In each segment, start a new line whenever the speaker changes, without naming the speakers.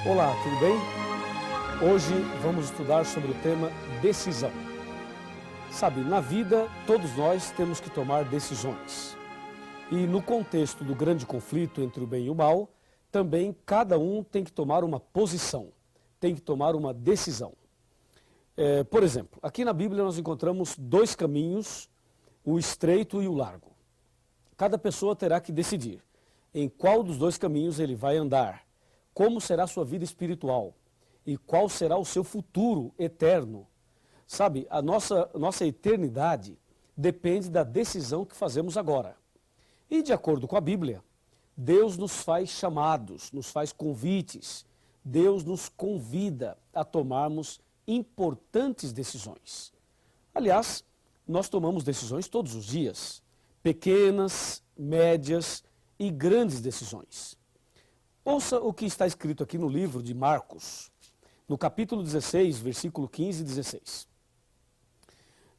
Olá, tudo bem? Hoje vamos estudar sobre o tema decisão. Sabe, na vida todos nós temos que tomar decisões. E no contexto do grande conflito entre o bem e o mal, também cada um tem que tomar uma posição, tem que tomar uma decisão. Por exemplo, aqui na Bíblia nós encontramos dois caminhos, o estreito e o largo. Cada pessoa terá que decidir em qual dos dois caminhos ele vai andar, como será a sua vida espiritual e qual será o seu futuro eterno. Sabe, a nossa eternidade depende da decisão que fazemos agora. E de acordo com a Bíblia, Deus nos faz chamados, nos faz convites, Deus nos convida a tomarmos importantes decisões. Aliás, nós tomamos decisões todos os dias, pequenas, médias e grandes decisões. Ouça o que está escrito aqui no livro de Marcos, no capítulo 16, versículo 15 e 16.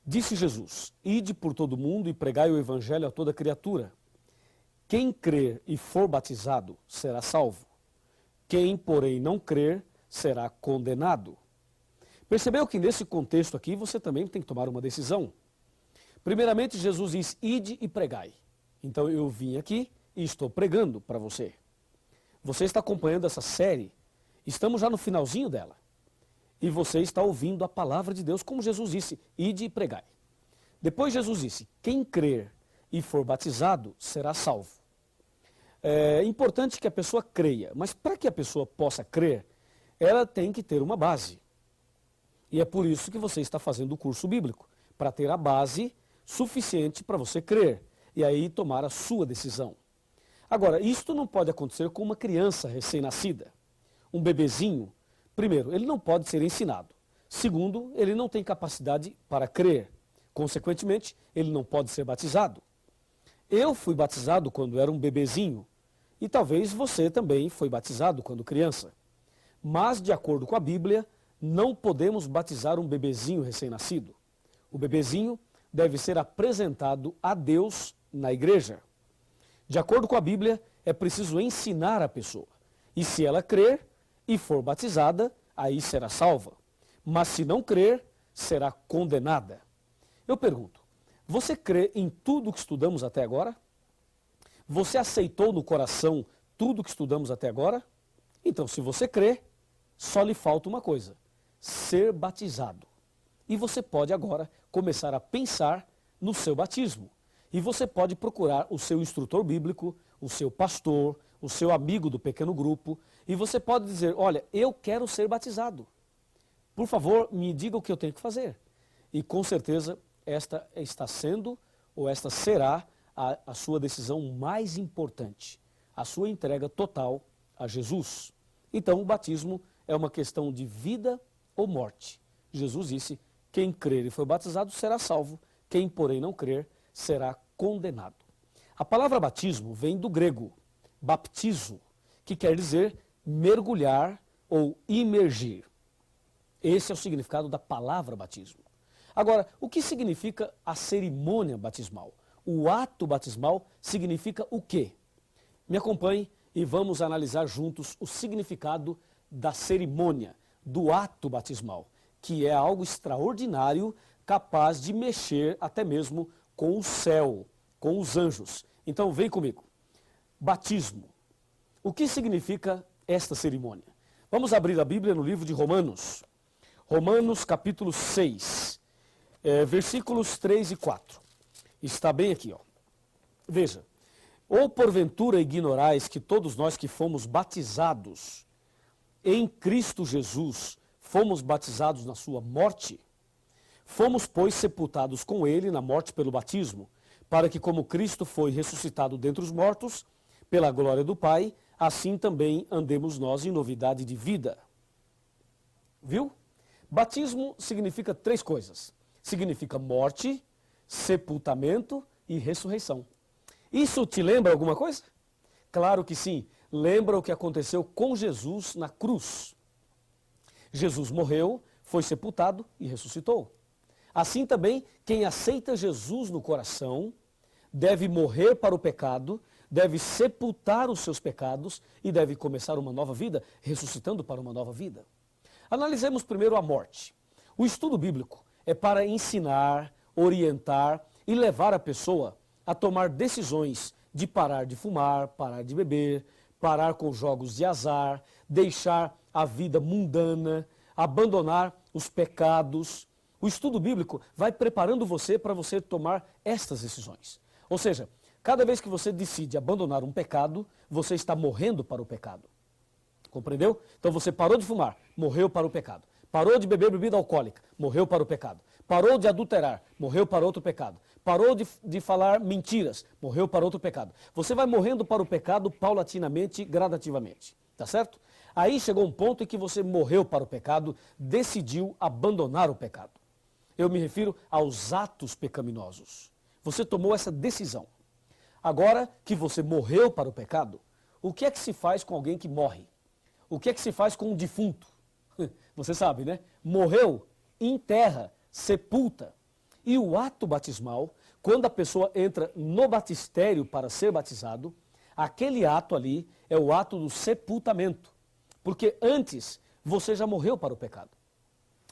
Disse Jesus: Ide por todo o mundo e pregai o evangelho a toda criatura. Quem crer e for batizado será salvo. Quem, porém, não crer será condenado. Percebeu que nesse contexto aqui você também tem que tomar uma decisão? Primeiramente, Jesus diz: Ide e pregai. Então eu vim aqui e estou pregando para você. Você está acompanhando essa série, estamos já no finalzinho dela. E você está ouvindo a palavra de Deus, como Jesus disse: Ide e pregai. Depois Jesus disse: Quem crer e for batizado será salvo. É importante que a pessoa creia, mas para que a pessoa possa crer, ela tem que ter uma base. E é por isso que você está fazendo o curso bíblico, para ter a base suficiente para você crer e aí tomar a sua decisão. Agora, isto não pode acontecer com uma criança recém-nascida. Um bebezinho, primeiro, ele não pode ser ensinado. Segundo, ele não tem capacidade para crer. Consequentemente, ele não pode ser batizado. Eu fui batizado quando era um bebezinho e talvez você também foi batizado quando criança. Mas, de acordo com a Bíblia, não podemos batizar um bebezinho recém-nascido. O bebezinho deve ser apresentado a Deus na igreja. De acordo com a Bíblia, é preciso ensinar a pessoa. E se ela crer e for batizada, aí será salva. Mas se não crer, será condenada. Eu pergunto, você crê em tudo que estudamos até agora? Você aceitou no coração tudo que estudamos até agora? Então, se você crê, só lhe falta uma coisa: ser batizado. E você pode agora começar a pensar no seu batismo. E você pode procurar o seu instrutor bíblico, o seu pastor, o seu amigo do pequeno grupo, e você pode dizer: olha, eu quero ser batizado. Por favor, me diga o que eu tenho que fazer. E com certeza esta está sendo, ou esta será, a sua decisão mais importante, a sua entrega total a Jesus. Então o batismo é uma questão de vida ou morte. Jesus disse: quem crer e for batizado será salvo, quem porém não crer será condenado. A palavra batismo vem do grego baptizo, que quer dizer mergulhar ou imergir. Esse é o significado da palavra batismo. Agora, o que significa a cerimônia batismal? O ato batismal significa o quê? Me acompanhe e vamos analisar juntos o significado da cerimônia, do ato batismal, que é algo extraordinário, capaz de mexer até mesmo com o céu, com os anjos. Então vem comigo. Batismo. O que significa esta cerimônia? Vamos abrir a Bíblia no livro de Romanos. Romanos capítulo 6, versículos 3 e 4. Está bem aqui, ó. Veja. Ou porventura ignorais que todos nós que fomos batizados em Cristo Jesus, fomos batizados na sua morte? Fomos, pois, sepultados com ele na morte pelo batismo, para que como Cristo foi ressuscitado dentre os mortos, pela glória do Pai, assim também andemos nós em novidade de vida. Viu? Batismo significa três coisas. Significa morte, sepultamento e ressurreição. Isso te lembra alguma coisa? Claro que sim. Lembra o que aconteceu com Jesus na cruz. Jesus morreu, foi sepultado e ressuscitou. Assim também, quem aceita Jesus no coração deve morrer para o pecado, deve sepultar os seus pecados e deve começar uma nova vida, ressuscitando para uma nova vida. Analisemos primeiro a morte. O estudo bíblico é para ensinar, orientar e levar a pessoa a tomar decisões de parar de fumar, parar de beber, parar com jogos de azar, deixar a vida mundana, abandonar os pecados. O estudo bíblico vai preparando você para você tomar estas decisões. Ou seja, cada vez que você decide abandonar um pecado, você está morrendo para o pecado. Compreendeu? Então você parou de fumar, morreu para o pecado. Parou de beber bebida alcoólica, morreu para o pecado. Parou de adulterar, morreu para outro pecado. Parou de falar mentiras, morreu para outro pecado. Você vai morrendo para o pecado paulatinamente, gradativamente. Tá certo? Aí chegou um ponto em que você morreu para o pecado, decidiu abandonar o pecado. Eu me refiro aos atos pecaminosos. Você tomou essa decisão. Agora que você morreu para o pecado, o que é que se faz com alguém que morre? O que é que se faz com um defunto? Você sabe, né? Morreu, enterra, sepulta. E o ato batismal, quando a pessoa entra no batistério para ser batizado, aquele ato ali é o ato do sepultamento. Porque antes você já morreu para o pecado.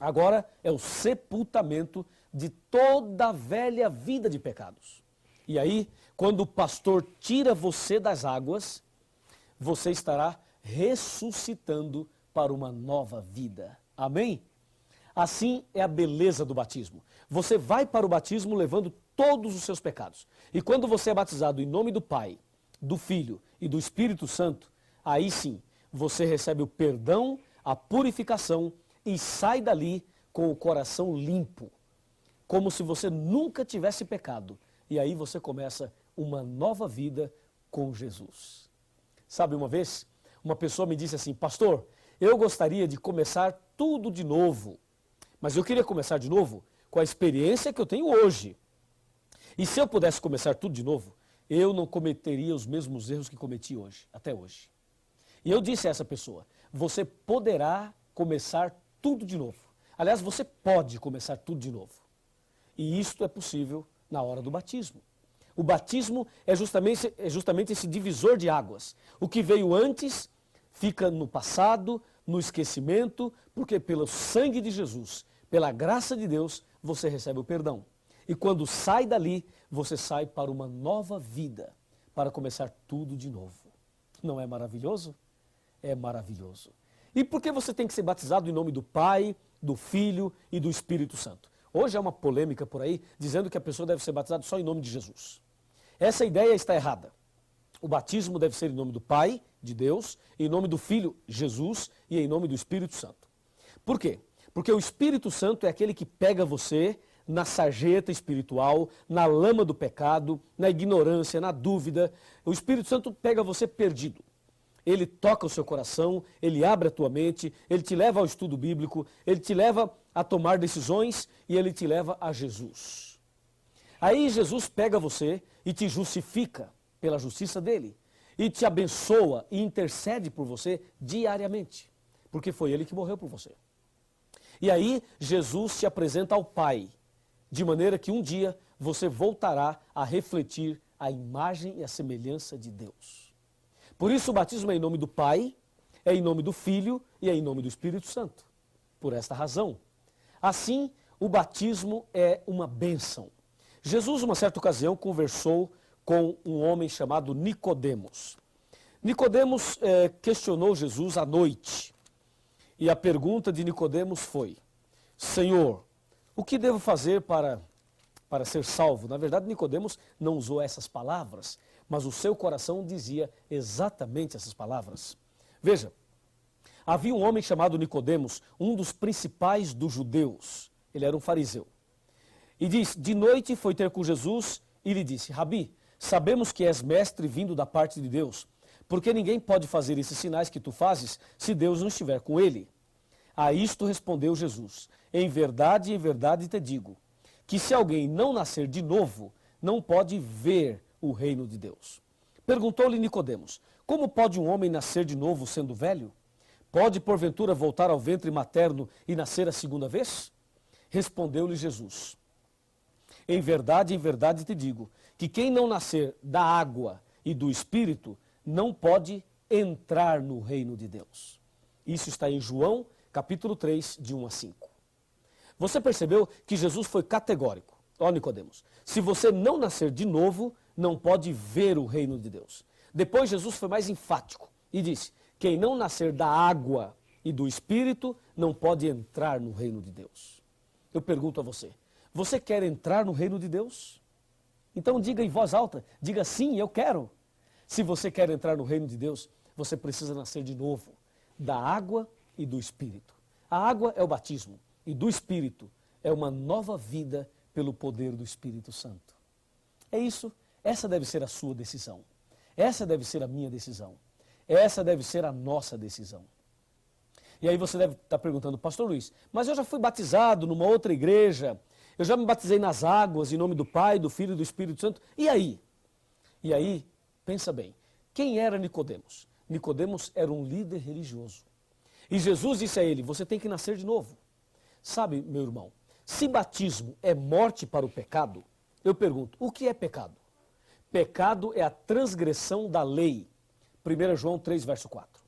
Agora é o sepultamento de toda a velha vida de pecados. E aí, quando o pastor tira você das águas, você estará ressuscitando para uma nova vida. Amém? Assim é a beleza do batismo. Você vai para o batismo levando todos os seus pecados. E quando você é batizado em nome do Pai, do Filho e do Espírito Santo, aí sim, você recebe o perdão, a purificação e sai dali com o coração limpo, como se você nunca tivesse pecado. E aí você começa uma nova vida com Jesus. Sabe, uma vez, uma pessoa me disse assim: pastor, eu gostaria de começar tudo de novo, mas eu queria começar de novo com a experiência que eu tenho hoje. E se eu pudesse começar tudo de novo, eu não cometeria os mesmos erros que cometi hoje, até hoje. E eu disse a essa pessoa: você poderá começar tudo de novo. Aliás, você pode começar tudo de novo. E isto é possível na hora do batismo. O batismo é justamente esse divisor de águas. O que veio antes fica no passado, no esquecimento, porque pelo sangue de Jesus, pela graça de Deus, você recebe o perdão. E quando sai dali, você sai para uma nova vida, para começar tudo de novo. Não é maravilhoso? É maravilhoso. E por que você tem que ser batizado em nome do Pai, do Filho e do Espírito Santo? Hoje há uma polêmica por aí, dizendo que a pessoa deve ser batizada só em nome de Jesus. Essa ideia está errada. O batismo deve ser em nome do Pai, de Deus, em nome do Filho, Jesus, e em nome do Espírito Santo. Por quê? Porque o Espírito Santo é aquele que pega você na sarjeta espiritual, na lama do pecado, na ignorância, na dúvida. O Espírito Santo pega você perdido. Ele toca o seu coração, ele abre a tua mente, ele te leva ao estudo bíblico, ele te leva a tomar decisões e ele te leva a Jesus. Aí Jesus pega você e te justifica pela justiça dele, e te abençoa e intercede por você diariamente, porque foi ele que morreu por você. E aí Jesus te apresenta ao Pai, de maneira que um dia você voltará a refletir a imagem e a semelhança de Deus. Por isso o batismo é em nome do Pai, é em nome do Filho e é em nome do Espírito Santo. Por esta razão. Assim, o batismo é uma bênção. Jesus, uma certa ocasião, conversou com um homem chamado Nicodemos. Nicodemos questionou Jesus à noite. E a pergunta de Nicodemos foi: Senhor, o que devo fazer para ser salvo? Na verdade, Nicodemos não usou essas palavras, mas o seu coração dizia exatamente essas palavras. Veja, havia um homem chamado Nicodemos, um dos principais dos judeus. Ele era um fariseu. E diz: de noite foi ter com Jesus e lhe disse: Rabi, sabemos que és mestre vindo da parte de Deus, porque ninguém pode fazer esses sinais que tu fazes se Deus não estiver com ele. A isto respondeu Jesus: em verdade te digo, que se alguém não nascer de novo, não pode ver o reino de Deus. Perguntou-lhe Nicodemos: como pode um homem nascer de novo sendo velho? Pode porventura voltar ao ventre materno e nascer a segunda vez? Respondeu-lhe Jesus: em verdade te digo, que quem não nascer da água e do Espírito não pode entrar no reino de Deus. Isso está em João, capítulo 3, de 1 a 5. Você percebeu que Jesus foi categórico. Ó Nicodemos, se você não nascer de novo, não pode ver o reino de Deus. Depois Jesus foi mais enfático e disse, quem não nascer da água e do Espírito não pode entrar no reino de Deus. Eu pergunto a você, você quer entrar no reino de Deus? Então diga em voz alta, diga sim, eu quero. Se você quer entrar no reino de Deus, você precisa nascer de novo, da água e do Espírito. A água é o batismo e do Espírito é uma nova vida pelo poder do Espírito Santo. É isso, essa deve ser a sua decisão. Essa deve ser a minha decisão. Essa deve ser a nossa decisão. E aí você deve estar perguntando, pastor Luiz, mas eu já fui batizado numa outra igreja, eu já me batizei nas águas em nome do Pai, do Filho e do Espírito Santo, e aí? E aí, pensa bem, quem era Nicodemos? Nicodemos era um líder religioso. E Jesus disse a ele, você tem que nascer de novo. Sabe, meu irmão, se batismo é morte para o pecado, eu pergunto, o que é pecado? Pecado é a transgressão da lei. 1 João 3, verso 4.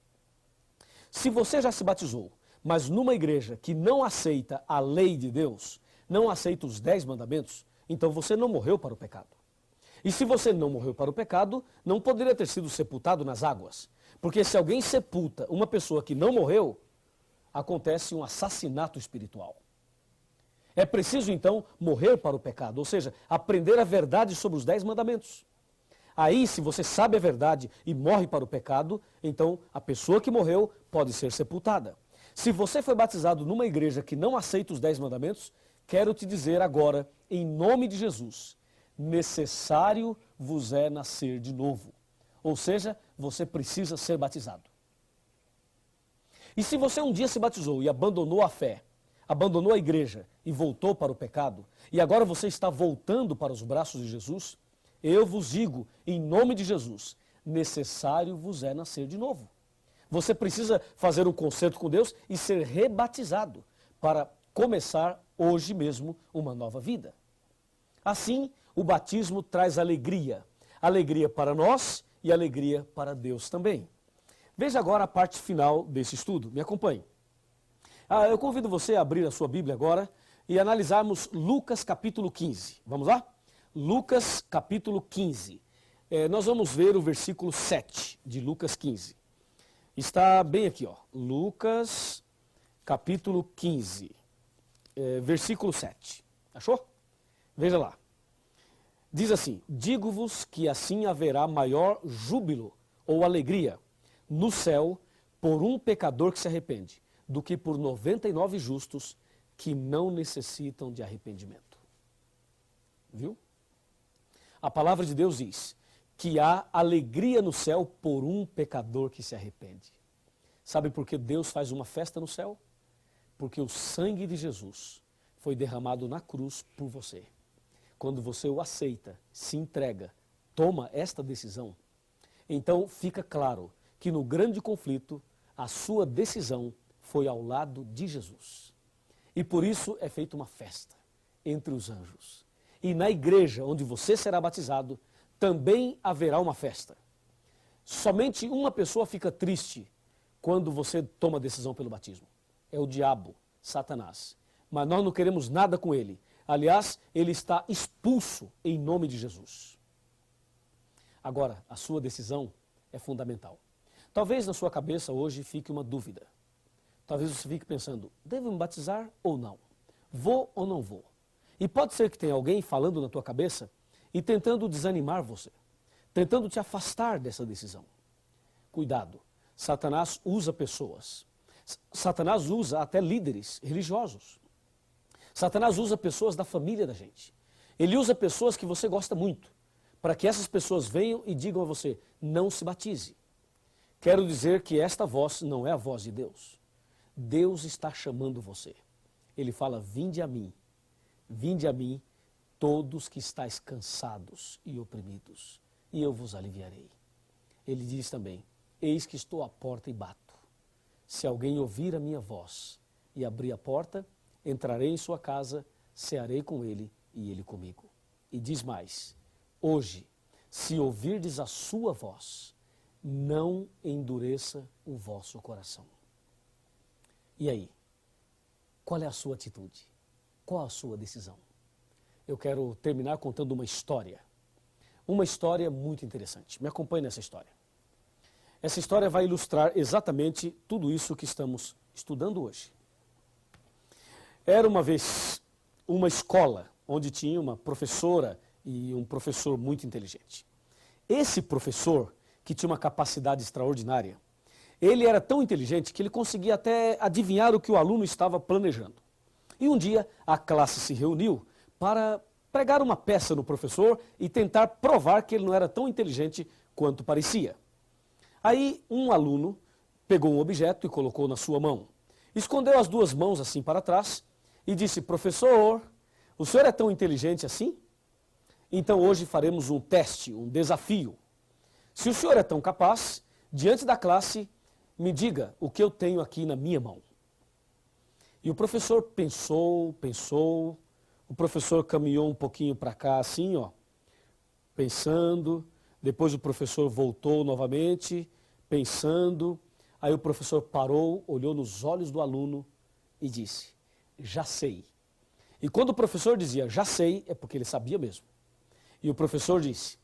Se você já se batizou, mas numa igreja que não aceita a lei de Deus, não aceita os 10 mandamentos, então você não morreu para o pecado. E se você não morreu para o pecado, não poderia ter sido sepultado nas águas. Porque se alguém sepulta uma pessoa que não morreu, acontece um assassinato espiritual. É preciso então morrer para o pecado, ou seja, aprender a verdade sobre os 10 mandamentos. Aí, se você sabe a verdade e morre para o pecado, então a pessoa que morreu pode ser sepultada. Se você foi batizado numa igreja que não aceita os 10 mandamentos, quero te dizer agora, em nome de Jesus, necessário vos é nascer de novo. Ou seja, você precisa ser batizado. E se você um dia se batizou e abandonou a fé, abandonou a igreja e voltou para o pecado, e agora você está voltando para os braços de Jesus, eu vos digo, em nome de Jesus, necessário vos é nascer de novo. Você precisa fazer um concerto com Deus e ser rebatizado para começar hoje mesmo uma nova vida. Assim, o batismo traz alegria. Alegria para nós e alegria para Deus também. Veja agora a parte final desse estudo. Me acompanhe. Eu convido você a abrir a sua Bíblia agora e analisarmos Lucas capítulo 15. Vamos lá? Lucas capítulo 15. Nós vamos ver o versículo 7 de Lucas 15. Está bem aqui, ó. Lucas capítulo 15, versículo 7. Achou? Veja lá. Diz assim, digo-vos que assim haverá maior júbilo ou alegria no céu por um pecador que se arrepende, do que por 99 justos que não necessitam de arrependimento. Viu? A palavra de Deus diz que há alegria no céu por um pecador que se arrepende. Sabe por que Deus faz uma festa no céu? Porque o sangue de Jesus foi derramado na cruz por você. Quando você o aceita, se entrega, toma esta decisão, então fica claro que no grande conflito, a sua decisão foi ao lado de Jesus. E por isso é feita uma festa entre os anjos. E na igreja onde você será batizado, também haverá uma festa. Somente uma pessoa fica triste quando você toma a decisão pelo batismo. É o diabo, Satanás. Mas nós não queremos nada com ele. Aliás, ele está expulso em nome de Jesus. Agora, a sua decisão é fundamental. Talvez na sua cabeça hoje fique uma dúvida. Talvez você fique pensando, devo me batizar ou não? Vou ou não vou? E pode ser que tenha alguém falando na tua cabeça e tentando desanimar você, tentando te afastar dessa decisão. Cuidado, Satanás usa pessoas. Satanás usa até líderes religiosos. Satanás usa pessoas da família da gente. Ele usa pessoas que você gosta muito, para que essas pessoas venham e digam a você, não se batize. Quero dizer que esta voz não é a voz de Deus. Deus está chamando você. Ele fala, vinde a mim, todos que estáis cansados e oprimidos, e eu vos aliviarei. Ele diz também, eis que estou à porta e bato. Se alguém ouvir a minha voz e abrir a porta, entrarei em sua casa, cearei com ele e ele comigo. E diz mais, hoje, se ouvirdes a sua voz, não endureça o vosso coração. E aí? Qual é a sua atitude? Qual a sua decisão? Eu quero terminar contando uma história. Uma história muito interessante. Me acompanhe nessa história. Essa história vai ilustrar exatamente tudo isso que estamos estudando hoje. Era uma vez uma escola onde tinha uma professora e um professor muito inteligente. Esse professor, que tinha uma capacidade extraordinária, ele era tão inteligente que ele conseguia até adivinhar o que o aluno estava planejando. E um dia a classe se reuniu para pregar uma peça no professor e tentar provar que ele não era tão inteligente quanto parecia. Aí um aluno pegou um objeto e colocou na sua mão. Escondeu as duas mãos assim para trás e disse: professor, o senhor é tão inteligente assim? Então hoje faremos um teste, um desafio. Se o senhor é tão capaz, diante da classe, me diga o que eu tenho aqui na minha mão. E o professor pensou, o professor caminhou um pouquinho para cá assim, ó, pensando. Depois o professor voltou novamente, pensando. Aí o professor parou, olhou nos olhos do aluno e disse: já sei. E quando o professor dizia já sei, é porque ele sabia mesmo. E o professor disse: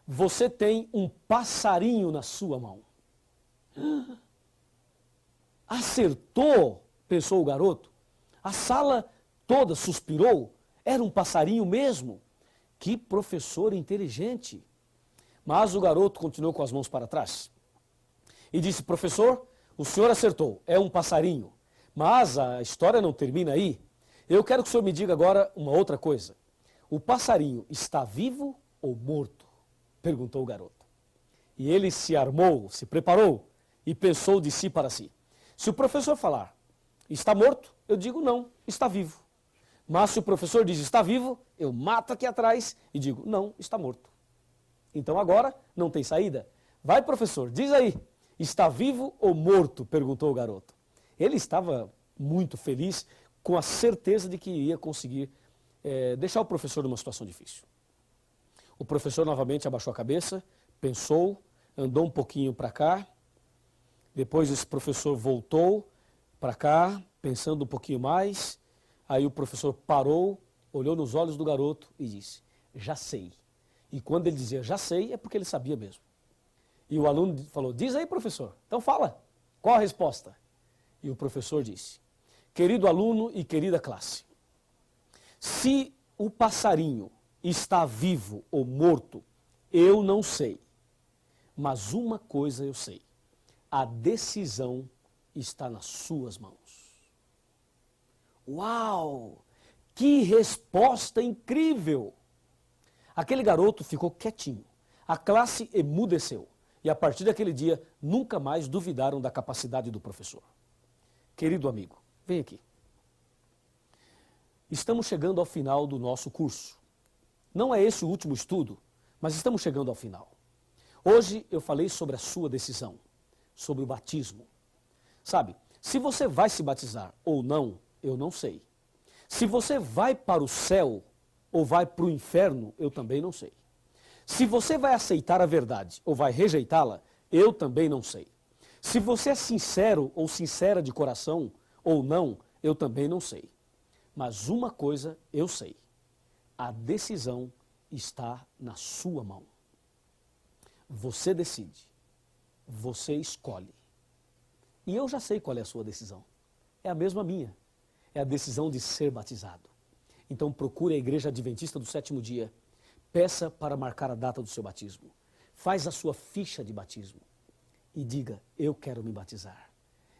você tem um passarinho na sua mão. Acertou, pensou o garoto. A sala toda suspirou. Era um passarinho mesmo. Que professor inteligente. Mas o garoto continuou com as mãos para trás e disse: professor, o senhor acertou, é um passarinho. Mas a história não termina aí. Eu quero que o senhor me diga agora uma outra coisa. O passarinho está vivo ou morto? Perguntou o garoto. E ele se armou, se preparou e pensou de si para si: se o professor falar está morto, eu digo não, está vivo. Mas se o professor diz está vivo, eu mato aqui atrás e digo não, está morto. Então agora não tem saída. Vai, professor, diz aí, está vivo ou morto? Perguntou o garoto. Ele estava muito feliz, com a certeza de que ia conseguir deixar o professor numa situação difícil. O professor novamente abaixou a cabeça, pensou, andou um pouquinho para cá. Depois esse professor voltou para cá, pensando um pouquinho mais. Aí o professor parou, olhou nos olhos do garoto e disse: já sei. E quando ele dizia já sei, é porque ele sabia mesmo. E o aluno falou: diz aí, professor, então fala, qual a resposta? E o professor disse: querido aluno e querida classe, se o passarinho está vivo ou morto, eu não sei. Mas uma coisa eu sei: a decisão está nas suas mãos. Uau! Que resposta incrível! Aquele garoto ficou quietinho. A classe emudeceu. E a partir daquele dia, nunca mais duvidaram da capacidade do professor. Querido amigo, vem aqui. Estamos chegando ao final do nosso curso. Não é esse o último estudo, mas estamos chegando ao final. Hoje eu falei sobre a sua decisão, sobre o batismo. Sabe, se você vai se batizar ou não, eu não sei. Se você vai para o céu ou vai para o inferno, eu também não sei. Se você vai aceitar a verdade ou vai rejeitá-la, eu também não sei. Se você é sincero ou sincera de coração ou não, eu também não sei. Mas uma coisa eu sei: a decisão está na sua mão. Você decide, você escolhe. E eu já sei qual é a sua decisão. É a mesma minha. É a decisão de ser batizado. Então procure a Igreja Adventista do Sétimo Dia. Peça para marcar a data do seu batismo. Faz a sua ficha de batismo. E diga: eu quero me batizar.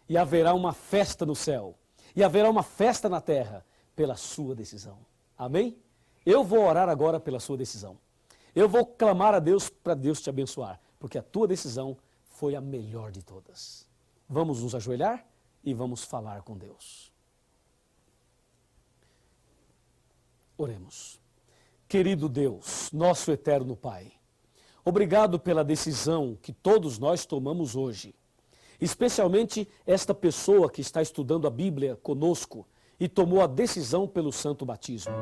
E haverá uma festa no céu. E haverá uma festa na terra pela sua decisão. Amém? Eu vou orar agora pela sua decisão. Eu vou clamar a Deus para Deus te abençoar. Porque a tua decisão foi a melhor de todas. Vamos nos ajoelhar e vamos falar com Deus. Oremos. Querido Deus, nosso eterno Pai, obrigado pela decisão que todos nós tomamos hoje. Especialmente esta pessoa que está estudando a Bíblia conosco e tomou a decisão pelo santo batismo.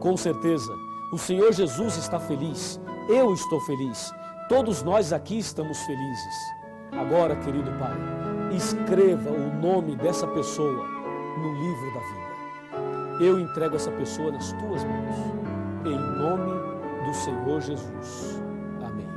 Com certeza, o Senhor Jesus está feliz Eu estou feliz. Todos nós aqui estamos felizes. Agora, querido Pai, escreva o nome dessa pessoa no livro da vida. Eu entrego essa pessoa nas tuas mãos. Em nome do Senhor Jesus. Amém.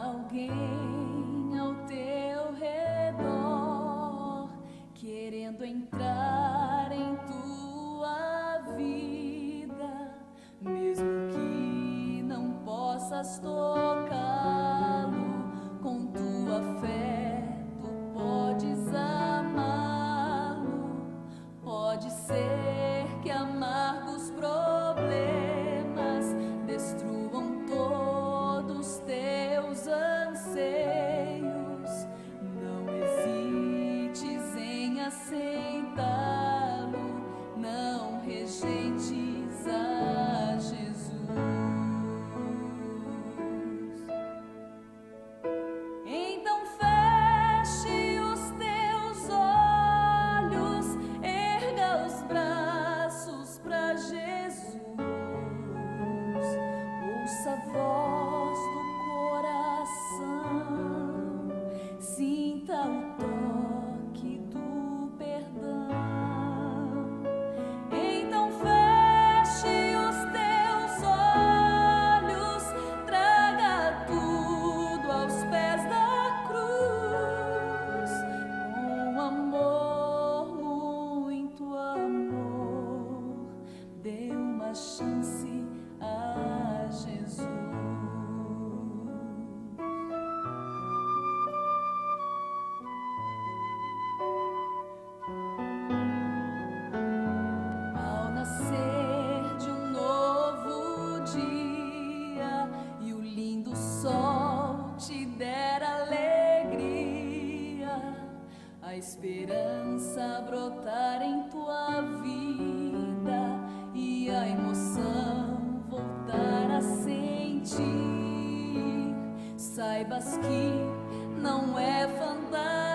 Alguém ao teu redor querendo entrar em tua vida, mesmo que não possas tocá-lo, com tua fé tu podes amá-lo. Pode ser que amargos problemas destruam todos teus anseios. Não hesites em aceitá-lo, não rejeites a Jesus. Então feche os teus olhos, erga os braços para Jesus. Ouça a voz do coração, sinta o toque do perdão. Então feche os teus olhos, traga tudo aos pés da cruz. Com amor, muito amor, dê uma chance a Jesus. Ao nascer de um novo dia e o lindo sol te der alegria, a esperança brotar em tua vida e a emoção voltar a sentir, saibas que não é fantasia